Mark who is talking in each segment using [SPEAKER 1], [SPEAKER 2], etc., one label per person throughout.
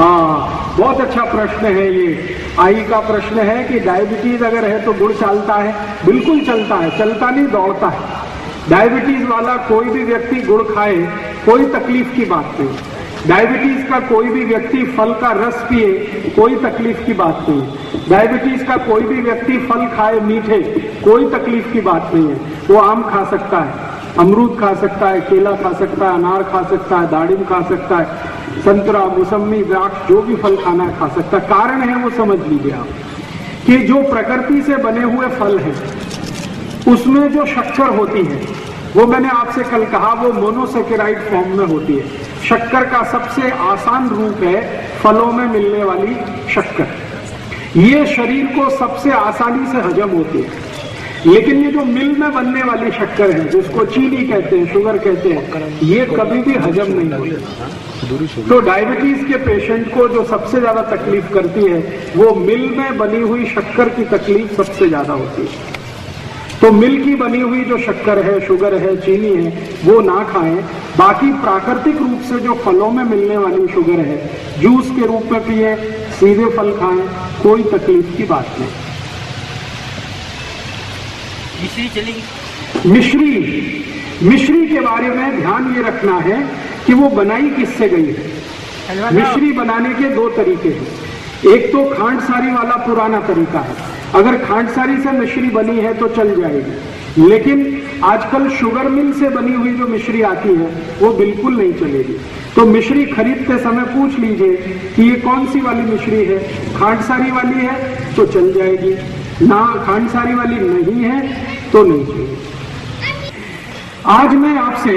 [SPEAKER 1] हाँ, बहुत अच्छा प्रश्न है ये। आई का प्रश्न है कि डायबिटीज अगर है तो गुड़ चलता है? बिल्कुल चलता है, चलता नहीं दौड़ता है। डायबिटीज वाला कोई भी व्यक्ति गुड़ खाए, कोई तकलीफ की बात नहीं। डायबिटीज का कोई भी व्यक्ति फल का रस पिए, कोई तकलीफ की बात नहीं। डायबिटीज का कोई भी व्यक्ति फल खाए मीठे, कोई तकलीफ की बात नहीं है। वो आम खा सकता है, अमरूद खा सकता है, केला खा सकता है, अनार खा सकता है, दाड़िम खा सकता है, संतरा, मौसमी, द्राक्ष, जो भी फल खाना है खा सकता है। कारण है वो समझ लीजिए आप कि जो प्रकृति से बने हुए फल हैं उसमें जो शक्कर होती है, वो मैंने आपसे कल कहा, वो मोनोसेकेराइड फॉर्म में होती है। शक्कर का सबसे आसान रूप है फलों में मिलने वाली शक्कर। ये शरीर को सबसे आसानी से हजम होती है। लेकिन ये जो मिल में बनने वाली शक्कर है, जिसको चीनी कहते हैं, शुगर कहते हैं, ये कभी भी हजम नहीं होती। तो डायबिटीज के पेशेंट को जो सबसे ज्यादा तकलीफ करती है वो मिल में बनी हुई शक्कर की तकलीफ सबसे ज्यादा होती है। तो मिल की बनी हुई जो शक्कर है, शुगर है, चीनी है, वो ना खाएं। बाकी प्राकृतिक रूप से जो फलों में मिलने वाली शुगर है, जूस के रूप में पिए, सीधे फल खाएं, कोई तकलीफ की बात नहीं।
[SPEAKER 2] मिश्री चलेगी?
[SPEAKER 1] मिश्री के बारे में ध्यान ये रखना है कि वो बनाई किससे गई है। मिश्री बनाने के दो तरीके हैं। एक तो खांडसारी वाला पुराना तरीका है, अगर खांडसारी से मिश्री बनी है तो चल जाएगी। लेकिन आजकल शुगर मिल से बनी हुई जो मिश्री आती है वो बिल्कुल नहीं चलेगी। तो मिश्री खरीदते समय पूछ लीजिए कि ये कौन सी वाली मिश्री है। खांडसारी वाली है तो चल जाएगी, ना खांडसारी वाली नहीं है तो नहीं चाहिए। आज मैं आपसे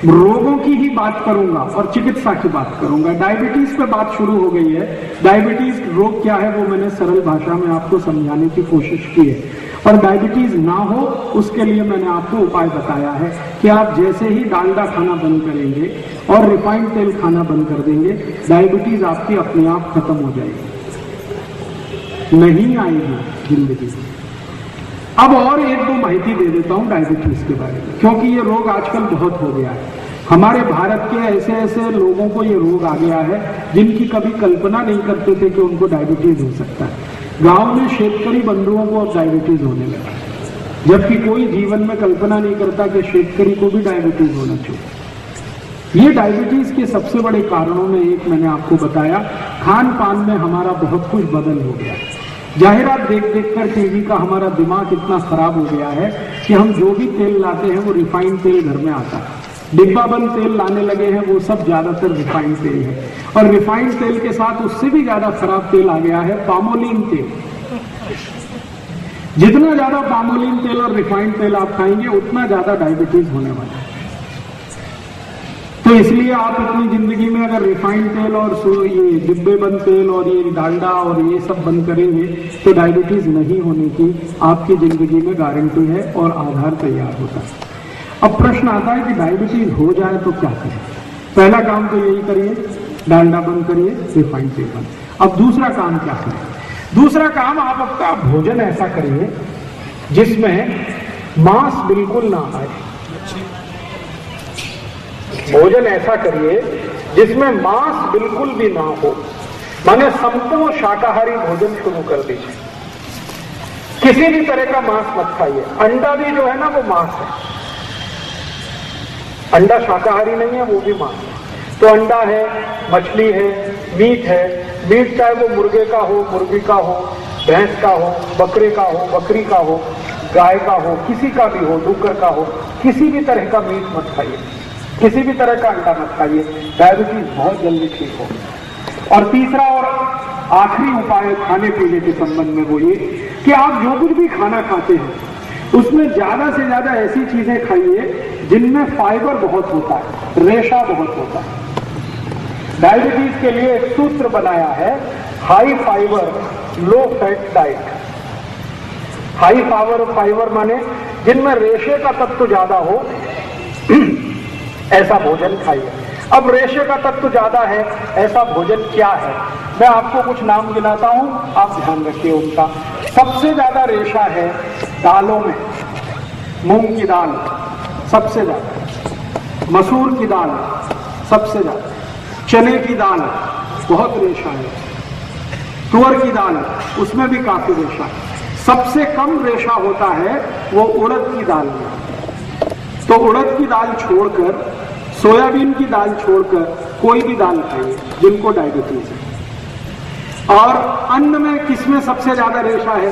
[SPEAKER 1] रोगों की ही बात करूंगा और चिकित्सा की बात करूंगा। डायबिटीज पे बात शुरू हो गई है। डायबिटीज रोग क्या है वो मैंने सरल भाषा में आपको समझाने की कोशिश की है। और डायबिटीज ना हो उसके लिए मैंने आपको उपाय बताया है कि आप जैसे ही डालडा खाना बंद करेंगे और रिफाइंड तेल खाना बंद कर देंगे, डायबिटीज आपकी अपने आप खत्म हो जाएगी, नहीं आएगी जिंदगी में। अब और एक दो माहिती दे देता हूं डायबिटीज के बारे में, क्योंकि ये रोग आजकल बहुत हो गया है। हमारे भारत के ऐसे ऐसे लोगों को ये रोग आ गया है जिनकी कभी कल्पना नहीं करते थे कि उनको डायबिटीज हो सकता है। गांव में शेतकरी बंधुओं को अब डायबिटीज होने लगा, जबकि कोई जीवन में कल्पना नहीं करता कि शेतकरी को भी डायबिटीज होना चाहिए। ये डायबिटीज के सबसे बड़े कारणों में एक मैंने आपको बताया, खान पान में हमारा बहुत कुछ बदल हो गया है। जाहिरात देख देख कर टीवी का हमारा दिमाग इतना खराब हो गया है कि हम जो भी तेल लाते हैं वो रिफाइंड तेल घर में आता है। डिब्बा बंद तेल लाने लगे हैं, वो सब ज्यादातर रिफाइंड तेल है। और रिफाइंड तेल के साथ उससे भी ज्यादा खराब तेल आ गया है, पामोलिन तेल। जितना ज्यादा पामोलिन तेल और रिफाइंड तेल आप खाएंगे उतना ज्यादा डायबिटीज होने वाला है। तो इसलिए आप अपनी जिंदगी में अगर रिफाइंड तेल और ये डिब्बे बंद तेल और ये डालडा और ये सब बंद करेंगे तो डायबिटीज नहीं होने की आपकी जिंदगी में गारंटी है और आधार तैयार होता है। अब प्रश्न आता है कि डायबिटीज हो जाए तो क्या करें। पहला काम तो यही करिए, डालडा बंद करिए, रिफाइंड तेल बंद। अब दूसरा काम क्या करें? दूसरा काम, आप अपना भोजन ऐसा करिए जिसमें मांस बिल्कुल ना आए। भोजन ऐसा करिए जिसमें मांस बिल्कुल भी ना हो, माने संपूर्ण शाकाहारी भोजन शुरू कर दीजिए। किसी भी तरह का मांस मत खाइए। अंडा भी जो है ना वो मांस है, अंडा शाकाहारी नहीं है, वो भी मांस है। तो अंडा है, मछली है, मीट है। मीट चाहे वो मुर्गे का हो, मुर्गी का हो, भैंस का हो, बकरे का हो, बकरी का हो, गाय का हो, किसी का भी हो, डूकर का हो, किसी भी तरह का मीट मत खाइए, किसी भी तरह का अंडा मत खाइए। डायबिटीज बहुत जल्दी ठीक हो। और तीसरा और आखिरी उपाय खाने पीने के संबंध में वो ये कि आप जो कुछ भी खाना खाते हैं उसमें ज्यादा से ज्यादा ऐसी चीजें खाइए जिनमें फाइबर बहुत होता है, रेशा बहुत होता है। डायबिटीज के लिए एक सूत्र बनाया है, high fibre low fat diet. High fibre माने जिनमें रेशे का तत्व ज्यादा हो ऐसा भोजन खाइए। अब रेशे का तत्व ज्यादा है ऐसा भोजन क्या है? मैं आपको कुछ नाम गिनाता हूं, आप ध्यान रखिए उनका। सबसे ज्यादा रेशा है दालों में। मूंग की दाल सबसे ज्यादा, मसूर की दाल सबसे ज्यादा, चने की दाल बहुत रेशा है। तुअर की दाल, उसमें भी काफी रेशा है। सबसे कम रेशा होता है वो उड़द की दाल में। तो उड़द की दाल छोड़कर, सोयाबीन की दाल छोड़कर कोई भी दाल खाइए जिनको डायबिटीज है। और अन्न में किसमें सबसे ज्यादा रेशा है?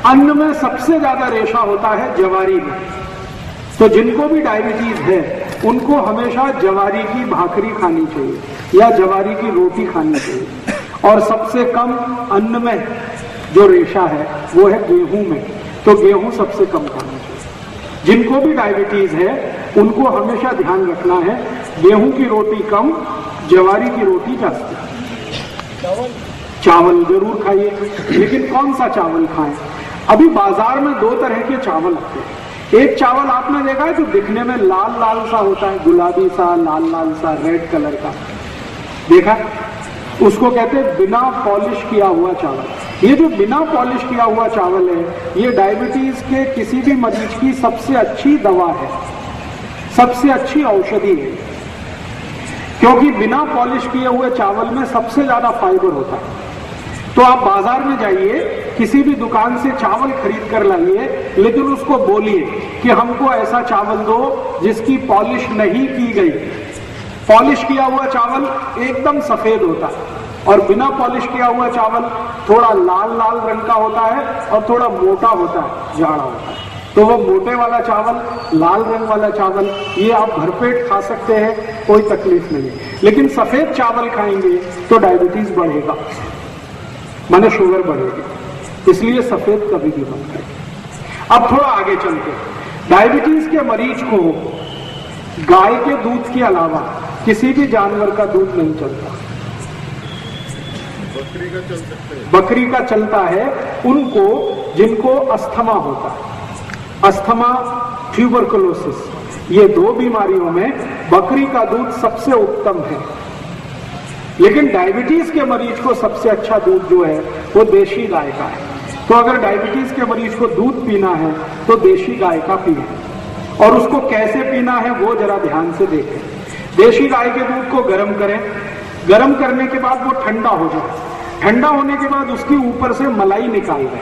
[SPEAKER 1] अन्न में सबसे ज्यादा रेशा होता है जवारी में। तो जिनको भी डायबिटीज है उनको हमेशा जवारी की भाकरी खानी चाहिए या जवारी की रोटी खानी चाहिए। और सबसे कम अन्न में जो रेशा है वो है गेहूं में, तो गेहूं सबसे कम खाना चाहिए। जिनको भी डायबिटीज है उनको हमेशा ध्यान रखना है गेहूं की रोटी कम, जवारी की रोटी जास्ती। चावल जरूर खाइए, लेकिन कौन सा चावल खाएं? अभी बाजार में दो तरह के चावल आते हैं। एक चावल आपने देखा है जो दिखने में लाल लाल सा होता है, गुलाबी सा, लाल लाल सा, रेड कलर का, देखा? उसको कहते हैं बिना पॉलिश किया हुआ चावल। ये जो बिना पॉलिश किया हुआ चावल है, ये डायबिटीज के किसी भी मरीज की सबसे अच्छी दवा है, सबसे अच्छी औषधि है। क्योंकि बिना पॉलिश किए हुए चावल में सबसे ज्यादा फाइबर होता है। तो आप बाजार में जाइए, किसी भी दुकान से चावल खरीद कर लाइए, लेकिन उसको बोलिए कि हमको ऐसा चावल दो जिसकी पॉलिश नहीं की गई। पॉलिश किया हुआ चावल एकदम सफेद होता है और बिना पॉलिश किया हुआ चावल थोड़ा लाल लाल रंग का होता है और थोड़ा मोटा होता है, जाड़ा होता है। तो वो मोटे वाला चावल, लाल रंग वाला चावल, ये आप भरपेट खा सकते हैं, कोई तकलीफ नहीं। लेकिन सफेद चावल खाएंगे तो डायबिटीज बढ़ेगा, माने शुगर बढ़ेगी, इसलिए सफेद कभी भी मत खाइए। अब थोड़ा आगे चलते, डायबिटीज के मरीज को गाय के दूध के अलावा किसी भी जानवर का दूध नहीं चलता।
[SPEAKER 3] बकरी का चल सकता है,
[SPEAKER 1] बकरी का चलता है उनको जिनको अस्थमा होता है, अस्थमा, ट्यूबरकुलोसिस, ये दो बीमारियों में बकरी का दूध सबसे उत्तम है। लेकिन डायबिटीज के मरीज को सबसे अच्छा दूध जो है वो देशी गाय का है। तो अगर डायबिटीज के मरीज को दूध पीना है तो देशी गाय का पिए, और उसको कैसे पीना है वो जरा ध्यान से देखें। देशी गाय के दूध को गर्म करें, गर्म करने के बाद वो ठंडा हो जाए, ठंडा होने के बाद उसके ऊपर से मलाई निकाल दें,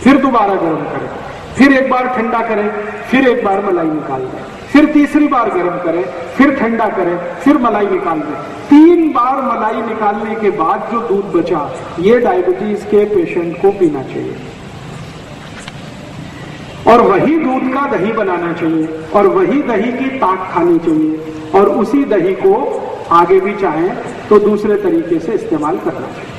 [SPEAKER 1] फिर दोबारा गर्म करें, फिर एक बार ठंडा करें, फिर एक बार मलाई निकाल दें, फिर तीसरी बार गर्म करें, फिर ठंडा करें, फिर मलाई निकाल दें। 3 बार मलाई निकालने के बाद जो दूध बचा, ये डायबिटीज के पेशेंट को पीना चाहिए। और वही दूध का दही बनाना चाहिए, और वही दही की ताक खानी चाहिए, और उसी दही को आगे भी चाहें तो दूसरे तरीके से इस्तेमाल करना चाहिए।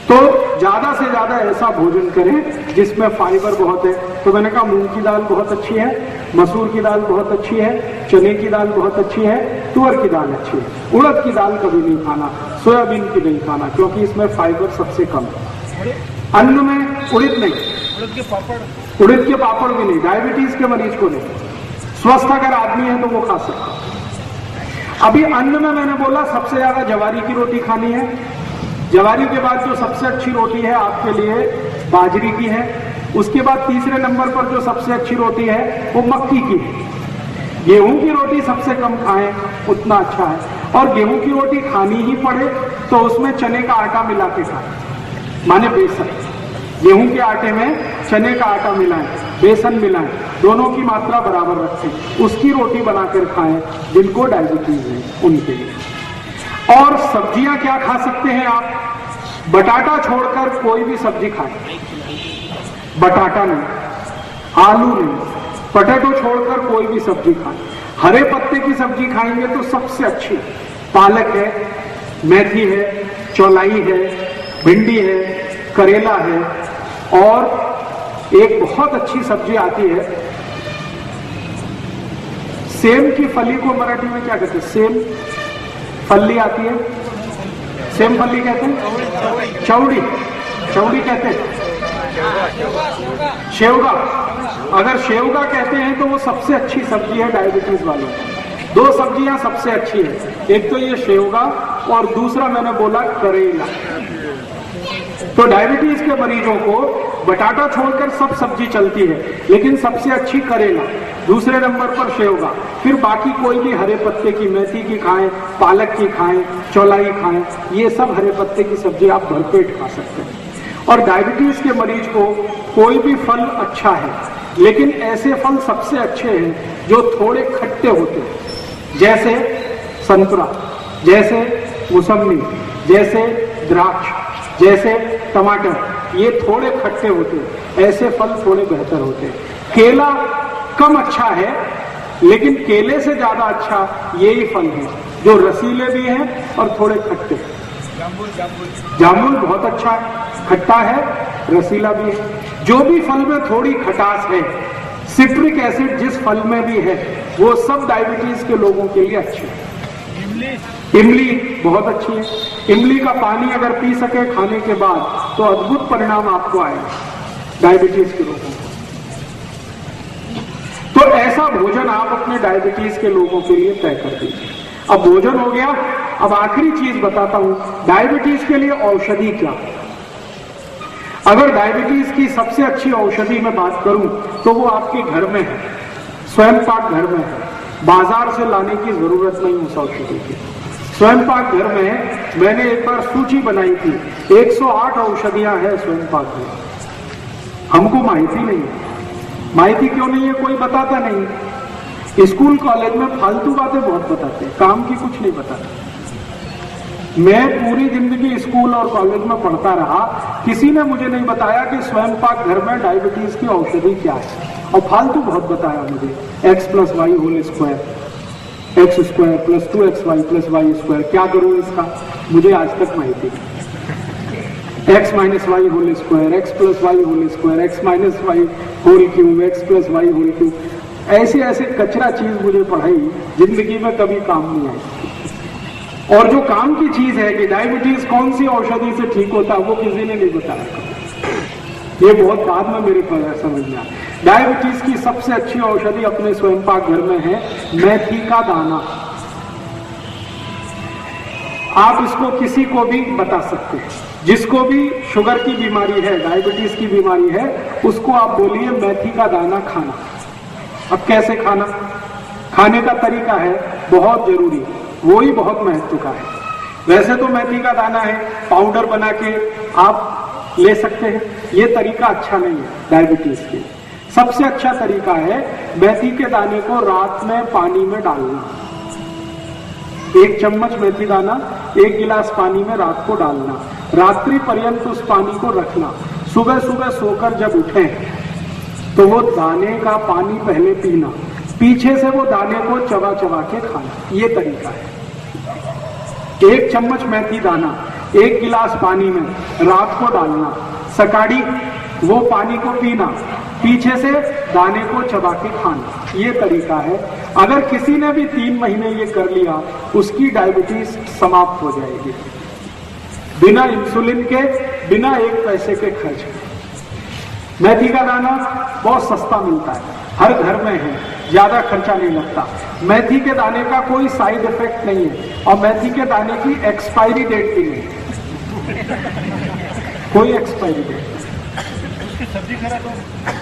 [SPEAKER 1] तो ज्यादा से ज्यादा ऐसा भोजन करें जिसमें फाइबर बहुत है। तो मैंने कहा मूंग की दाल बहुत अच्छी है, मसूर की दाल बहुत अच्छी है, चने की दाल बहुत अच्छी है, तुअर की दाल अच्छी है। उड़द की दाल कभी नहीं खाना, सोयाबीन की नहीं खाना, क्योंकि इसमें फाइबर सबसे कम है। अन्न में उड़द नहीं,
[SPEAKER 2] उड़द के पापड़,
[SPEAKER 1] उड़द के पापड़ भी नहीं, डायबिटीज के मरीज को नहीं। स्वस्थ अगर आदमी है तो वो खा सकता है। अभी अन्न में मैंने बोला सबसे ज्यादा जवारी की रोटी खानी है। जवारी के बाद जो सबसे अच्छी रोटी है आपके लिए बाजरी की है। उसके बाद तीसरे नंबर पर जो सबसे अच्छी रोटी है वो मक्की की है। गेहूं की रोटी सबसे कम खाएं उतना अच्छा है, और गेहूं की रोटी खानी ही पड़े तो उसमें चने का आटा मिला के खाएं, माने बेसन। गेहूं के आटे में चने का आटा मिलाएं, बेसन मिलाएं, दोनों की मात्रा बराबर रखें, उसकी रोटी बनाकर खाएं जिनको डायबिटीज है उनके लिए। और सब्जियां क्या खा सकते हैं आप? बटाटा छोड़कर कोई भी सब्जी खाएं, बटाटा नहीं, आलू नहीं, पोटैटो छोड़कर कोई भी सब्जी खाएं। हरे पत्ते की सब्जी खाएंगे तो सबसे अच्छी पालक है, मेथी है, चौलाई है, भिंडी है, करेला है, और एक बहुत अच्छी सब्जी आती है सेम की फली को मराठी में क्या कहते हैं? सेम फली आती है, सेम फली कहते हैं, चौड़ी, चौड़ी कहते हैं, शेवगा। अगर शेवगा कहते हैं तो वो सबसे अच्छी सब्जी है डायबिटीज वालों को। 2 सब्जियां सबसे अच्छी है, एक तो ये शेवगा और दूसरा मैंने बोला करेला। तो डायबिटीज के मरीजों को बटाटा छोड़कर सब सब्जी चलती है, लेकिन सबसे अच्छी करेला, दूसरे नंबर पर शेवगा, फिर बाकी कोई भी हरे पत्ते की, मेथी की खाएं, पालक की खाएं, चौलाई खाएं, ये सब हरे पत्ते की सब्जी आप भरपेट खा सकते हैं। और डायबिटीज के मरीज को कोई भी फल अच्छा है, लेकिन ऐसे फल सबसे अच्छे हैं जो थोड़े खट्टे होते हैं, जैसे संतरा, जैसे मौसमी, जैसे द्राक्ष, जैसे टमाटर, ये थोड़े खट्टे होते हैं, ऐसे फल थोड़े बेहतर होते हैं। केला कम अच्छा है, लेकिन केले से ज्यादा अच्छा यही फल है जो रसीले भी हैं और थोड़े खट्टे। जामुन बहुत अच्छा है, खट्टा है, रसीला भी है। जो भी फल में थोड़ी खटास है, सिट्रिक एसिड जिस फल में भी है, वो सब डायबिटीज के लोगों के लिए अच्छे है। इमली बहुत अच्छी है। इमली का पानी अगर पी सके खाने के बाद तो अद्भुत परिणाम आपको आएगा डायबिटीज के लोगों को। तो ऐसा भोजन आप अपने डायबिटीज के लोगों के लिए तय कर दीजिए। अब भोजन हो गया, अब आखिरी चीज बताता हूं, डायबिटीज के लिए औषधि क्या। अगर डायबिटीज की सबसे अच्छी औषधि मैं बात करूं तो वो आपके घर में है, स्वयं पाक घर में है, बाजार से लाने की जरूरत नहीं उस औषधि की। स्वयं पाक घर में है। मैंने एक बार सूची बनाई थी, 108 औषधियां हैं स्वयं पाक में। हमको माहिती नहीं है। माहिती क्यों नहीं है? कोई बताता नहीं। स्कूल कॉलेज में फालतू बातें बहुत बताते हैं, काम की कुछ नहीं बताते। मैं पूरी जिंदगी स्कूल और कॉलेज में पढ़ता रहा, किसी ने मुझे नहीं बताया कि स्वयं पाक घर में डायबिटीज की औषधि क्या है। और फालतू बहुत बताया मुझे, x + y whole square, x² + 2xy + y²। क्या करूं इसका? मुझे आज तक माहिती नहीं। x - y whole square, x + y whole square, x - y whole cube, x + y whole cube, ऐसे ऐसे कचरा चीज मुझे पढ़ाई, जिंदगी में कभी काम नहीं आई। और जो काम की चीज है कि डायबिटीज कौन सी औषधि से ठीक होता है, वो किसी ने नहीं बताया। ये बहुत बाद में मेरे को समझ में आया। डायबिटीज की सबसे अच्छी औषधि अपने स्वयं पाक घर में है मेथी का दाना। आप इसको किसी को भी बता सकते हैं, जिसको भी शुगर की बीमारी है, डायबिटीज की बीमारी है, उसको आप बोलिए मेथी का दाना खाना। अब कैसे खाना? खाने का तरीका है बहुत जरूरी, वो ही बहुत महत्व का है। वैसे तो मेथी का दाना है, पाउडर बना के आप ले सकते हैं, ये तरीका अच्छा नहीं है डायबिटीज के। सबसे अच्छा तरीका है मेथी के दाने को रात में पानी में डालना। 1 चम्मच मेथी दाना 1 गिलास पानी में रात को डालना, रात्रि पर्यंत उस पानी को रखना। सुबह सुबह सोकर जब उठें तो वो दाने का पानी पहले पीना, पीछे से वो दाने को चबा चबा के खाना, ये तरीका है। 1 चम्मच मेथी दाना 1 गिलास पानी में रात को डालना, सकाड़ी वो पानी को पीना, पीछे से दाने को चबा के खाना, ये तरीका है। अगर किसी ने भी 3 महीने ये कर लिया, उसकी डायबिटीज समाप्त हो जाएगी, बिना इंसुलिन के, बिना 1 पैसे के खर्च। मेथी का दाना बहुत सस्ता मिलता है, हर घर में है, ज्यादा खर्चा नहीं लगता। मेथी के दाने का कोई साइड इफेक्ट नहीं है, और मेथी के दाने की एक्सपायरी डेट भी नहीं, कोई एक्सपायरी डेट।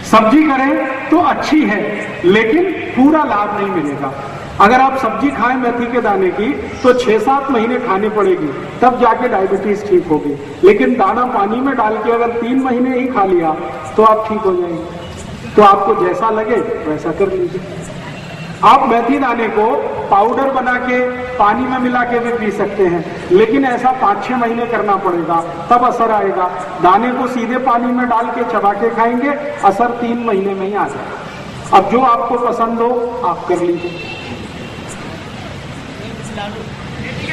[SPEAKER 1] सब्जी करें तो अच्छी है, लेकिन पूरा लाभ नहीं मिलेगा। अगर आप सब्जी खाएं मेथी के दाने की तो 6-7 महीने खानी पड़ेगी, तब जाके डायबिटीज ठीक होगी। लेकिन दाना पानी में डाल के अगर 3 महीने ही खा लिया तो आप ठीक हो जाएंगे। तो आपको जैसा लगे वैसा कर लीजिए। आप मेथी दाने को पाउडर बना के पानी में मिला के भी पी सकते हैं, लेकिन ऐसा 5-6 महीने करना पड़ेगा, तब असर आएगा। दाने को सीधे पानी में डाल के चबा के खाएंगे, असर 3 महीने में ही आ जाएगा। अब जो आपको पसंद हो आप कर लीजिए।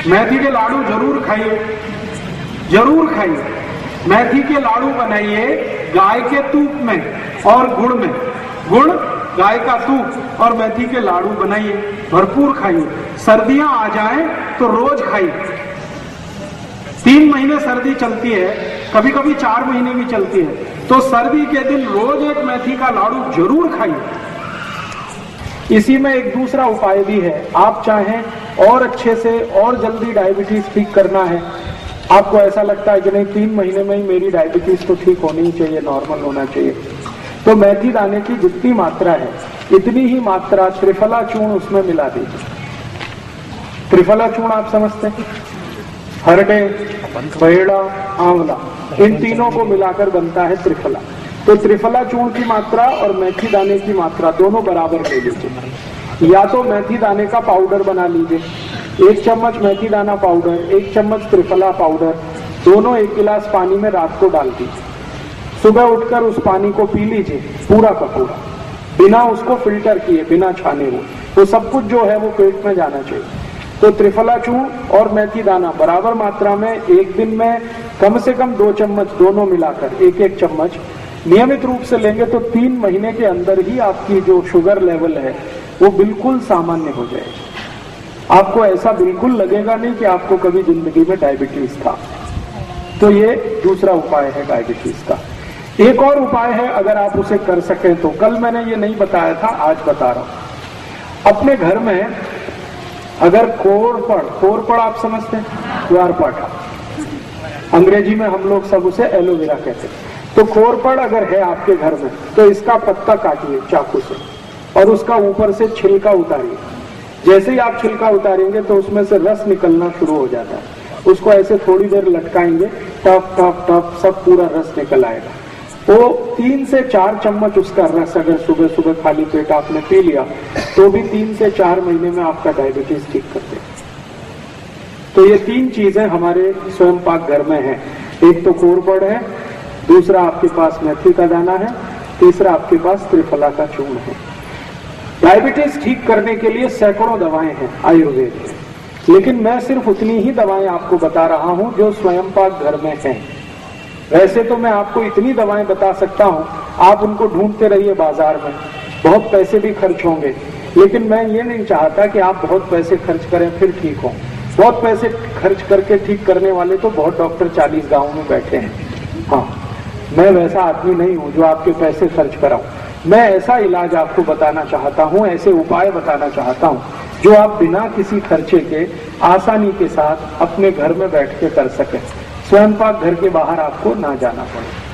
[SPEAKER 1] मेथी के लाडू जरूर खाइए, जरूर खाइए। मेथी के लाडू बनाइए गाय के तूप में और गुड़ में, गुड़, गाय का तूप और मेथी के लाडू बनाइए, भरपूर खाइए। सर्दियां आ जाएं तो रोज खाइए। 3 महीने सर्दी चलती है, कभी कभी 4 महीने भी चलती है, तो सर्दी के दिन रोज 1 मेथी का लाडू जरूर खाइए। इसी में एक दूसरा उपाय भी है। आप चाहें और अच्छे से और जल्दी डायबिटीज ठीक करना है, आपको ऐसा लगता है कि नहीं 3 महीने में ही मेरी डायबिटीज तो ठीक होनी ही चाहिए, नॉर्मल होना चाहिए, तो मेथी दाने की जितनी मात्रा है इतनी ही मात्रा त्रिफला चूर्ण उसमें मिला दीजिए। त्रिफला चूर्ण आप समझते हैं, हरडे, पेड़ा, आंवला, इन तीनों को मिलाकर बनता है त्रिफला। तो त्रिफला चूर्ण की मात्रा और मेथी दाने की मात्रा दोनों बराबर ले लीजिए। या तो मेथी दाने का पाउडर बना लीजिए, 1 चम्मच मेथी दाना पाउडर, 1 चम्मच त्रिफला पाउडर, दोनों 1 गिलास पानी में रात को डाल दीजिए। सुबह उठकर उस पानी को पी लीजिए पूरा का पूरा, बिना उसको फिल्टर किए, बिना छाने हुए। तो सब कुछ जो है वो पेट में जाना चाहिए। तो त्रिफला चूर्ण और मेथी दाना बराबर मात्रा में एक दिन में कम से कम 2 चम्मच दोनों मिलाकर 1-1 चम्मच नियमित रूप से लेंगे तो 3 महीने के अंदर ही आपकी जो शुगर लेवल है वो बिल्कुल सामान्य हो जाएगी। आपको ऐसा बिल्कुल लगेगा नहीं कि आपको कभी जिंदगी में डायबिटीज था। तो ये दूसरा उपाय है डायबिटीज का। एक और उपाय है, अगर आप उसे कर सकें तो, कल मैंने ये नहीं बताया था, आज बता रहा हूं। अपने घर में अगर कोरपड़ आप समझते हैं, ग्वारपाठा, अंग्रेजी में हम लोग सब उसे एलोवेरा कहते हैं। तो कोरपड़ अगर है आपके घर में तो इसका पत्ता काटिए चाकू से और उसका ऊपर से छिलका उतारिए। जैसे ही आप छिलका उतारेंगे तो उसमें से रस निकलना शुरू हो जाता है। उसको ऐसे थोड़ी देर लटकाएंगे, टप टप टप सब पूरा रस निकल आएगा। वो 3 से 4 चम्मच उसका रस अगर सुबह सुबह खाली पेट आपने पी लिया तो भी 3 से 4 महीने में आपका डायबिटीज ठीक कर देगा। तो ये 3 चीजें हमारे स्वयं पाक घर में है। एक तो कोरपड़ है, दूसरा आपके पास मेथी का दाना है, तीसरा आपके पास त्रिफला का चूर्ण है। डायबिटीज ठीक करने के लिए सैकड़ों दवाएं हैं आयुर्वेद में, लेकिन मैं सिर्फ उतनी ही दवाएं आपको बता रहा हूं जो स्वयं पाक घर में हैं। वैसे तो मैं आपको इतनी दवाएं बता सकता हूं, आप उनको ढूंढते रहिए बाजार में, बहुत पैसे भी खर्च होंगे, लेकिन मैं ये नहीं चाहता कि आप बहुत पैसे खर्च करें फिर ठीक हो। बहुत पैसे खर्च करके ठीक करने वाले तो बहुत डॉक्टर 40 गांवों में बैठे हैं। हाँ, मैं वैसा आदमी नहीं हूं जो आपके पैसे खर्च कराऊं। मैं ऐसा इलाज आपको बताना चाहता हूं, ऐसे उपाय बताना चाहता हूं जो आप बिना किसी खर्चे के आसानी के साथ अपने घर में बैठ के कर सकें। स्वयं पाक घर के बाहर आपको ना जाना पड़े।